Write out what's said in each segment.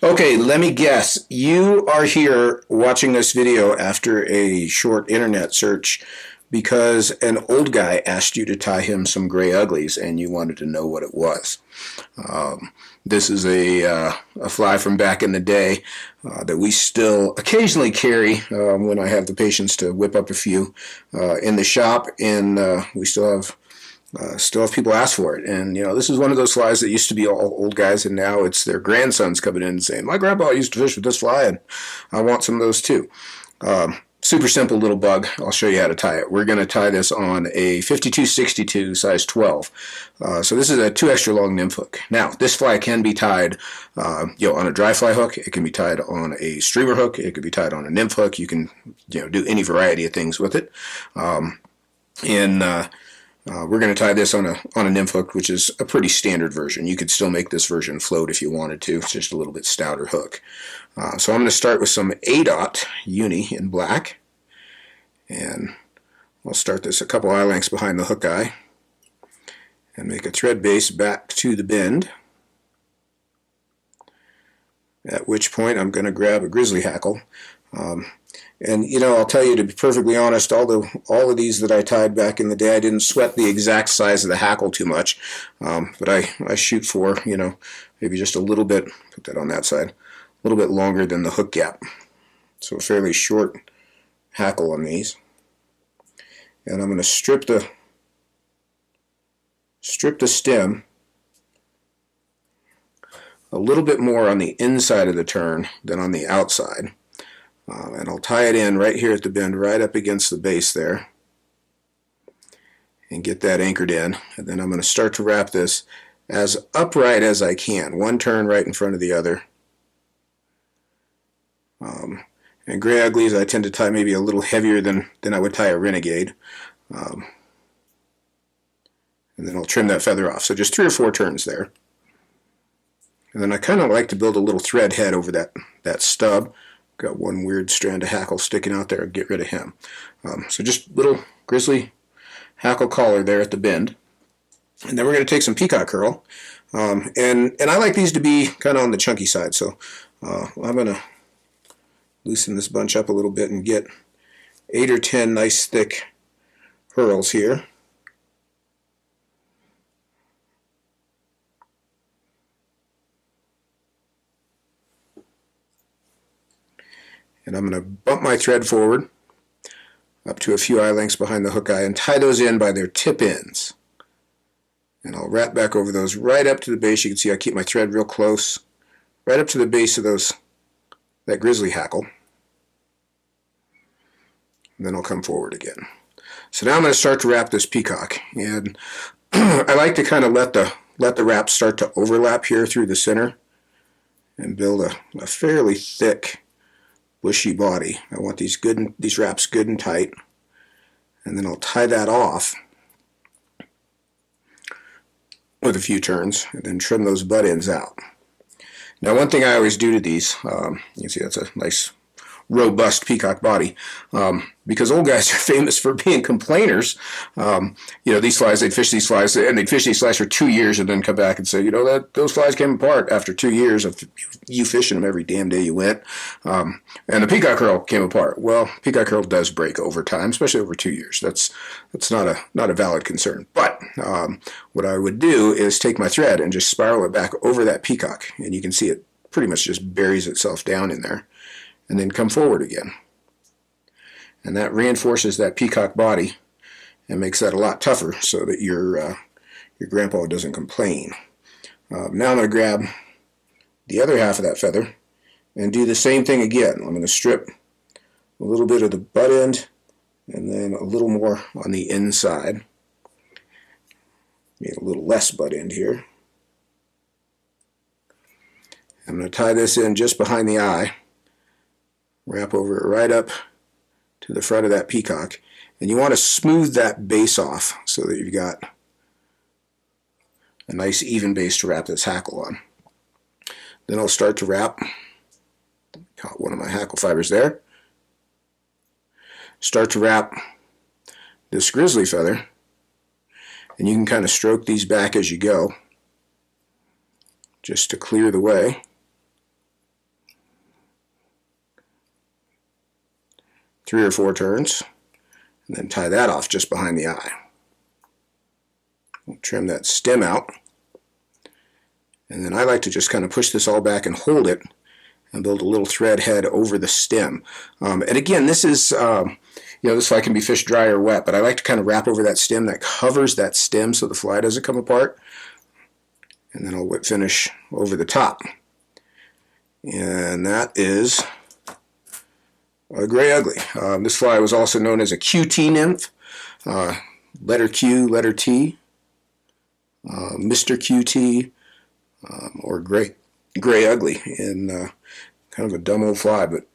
Okay, let me guess. You are here watching this video after a short internet search because an old guy asked you to tie him some gray uglies and you wanted to know what it was. This is a fly from back in the day that we still occasionally carry when I have the patience to whip up a few in the shop, and we still have people ask for it. And, this is one of those flies that used to be all old guys, and now it's their grandsons coming in and saying, my grandpa used to fish with this fly, and I want some of those too. Super simple little bug. I'll show you how to tie it. We're going to tie this on a 5262 size 12. So this is a 2 extra long nymph hook. Now, this fly can be tied on a dry fly hook. It can be tied on a streamer hook. It can be tied on a nymph hook. You can do any variety of things with it. We're going to tie this on a nymph hook, which is a pretty standard version. You could still make this version float if you wanted to. It's just a little bit stouter hook. So I'm going to start with some A-dot uni in black. And I'll start this a couple eye lengths behind the hook eye and make a thread base back to the bend. At which point I'm going to grab a Grizzly Hackle. And I'll tell you, to be perfectly honest, all of these that I tied back in the day, I didn't sweat the exact size of the hackle too much. But I shoot for, maybe just a little bit, put that on that side, a little bit longer than the hook gap. So a fairly short hackle on these. And I'm going to strip the stem a little bit more on the inside of the turn than on the outside. And I'll tie it in right here at the bend, right up against the base there, and get that anchored in. And then I'm going to start to wrap this as upright as I can, one turn right in front of the other. And gray uglies I tend to tie maybe a little heavier than I would tie a renegade. And then I'll trim that feather off. So just 3 or 4 turns there. And then I kind of like to build a little thread head over that stub. Got one weird strand of hackle sticking out there. Get rid of him. So just little Grizzly hackle collar there at the bend. And then we're going to take some Peacock Herl. And I like these to be kind of on the chunky side. So I'm going to loosen this bunch up a little bit and get 8 or 10 nice thick Herls here. And I'm going to bump my thread forward up to a few eye lengths behind the hook eye and tie those in by their tip ends. And I'll wrap back over those right up to the base. You can see I keep my thread real close, right up to the base of that Grizzly hackle. And then I'll come forward again. So now I'm going to start to wrap this peacock. And I like to kind of let the wrap start to overlap here through the center and build a fairly thick, bushy body. I want these wraps good and tight, and then I'll tie that off with a few turns and then trim those butt ends out. Now, one thing I always do to these, you can see that's a nice robust peacock body, because old guys are famous for being complainers. These flies, they'd fish these flies for 2 years and then come back and say, those flies came apart after 2 years of you fishing them every damn day you went. And the Peacock Herl came apart. Well, Peacock Herl does break over time, especially over 2 years. That's not a valid concern. But what I would do is take my thread and just spiral it back over that peacock, and you can see it pretty much just buries itself down in there, and then come forward again. And that reinforces that peacock body and makes that a lot tougher so that your grandpa doesn't complain. Now I'm going to grab the other half of that feather and do the same thing again. I'm going to strip a little bit of the butt end and then a little more on the inside. Need a little less butt end here. I'm going to tie this in just behind the eye. Wrap over it right up to the front of that peacock. And you want to smooth that base off so that you've got a nice even base to wrap this hackle on. Then I'll start to wrap. Caught one of my hackle fibers there. Start to wrap this grizzly feather. And you can kind of stroke these back as you go, just to clear the way. 3 or 4 turns, and then tie that off just behind the eye. We'll trim that stem out, and then I like to just kind of push this all back and hold it and build a little thread head over the stem. And again, this is, this fly can be fished dry or wet, but I like to kind of wrap over that stem that covers that stem so the fly doesn't come apart. And then I'll whip finish over the top. And that is a gray ugly. This fly was also known as a QT nymph, letter Q, letter T, Mr. QT, or gray ugly, and kind of a dumb old fly, but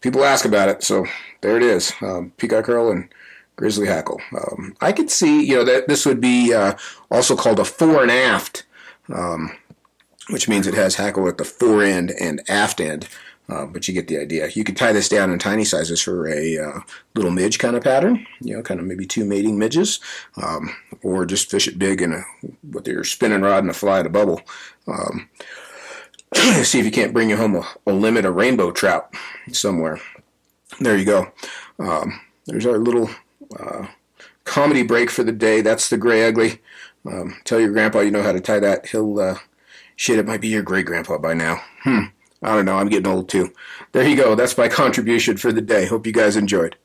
people ask about it, so there it is. Peacock Herl and Grizzly Hackle. I could see, that this would be also called a fore and aft, which means it has hackle at the fore end and aft end. But you get the idea. You could tie this down in tiny sizes for a little midge kind of pattern, kind of maybe 2 mating midges, or just fish it big with your spinning rod and a fly at a bubble. See if you can't bring you home a limit, a rainbow trout somewhere. There you go. There's our little comedy break for the day. That's the gray ugly. Tell your grandpa you know how to tie that. He'll, shit, it might be your great grandpa by now. I don't know. I'm getting old too. There you go. That's my contribution for the day. Hope you guys enjoyed.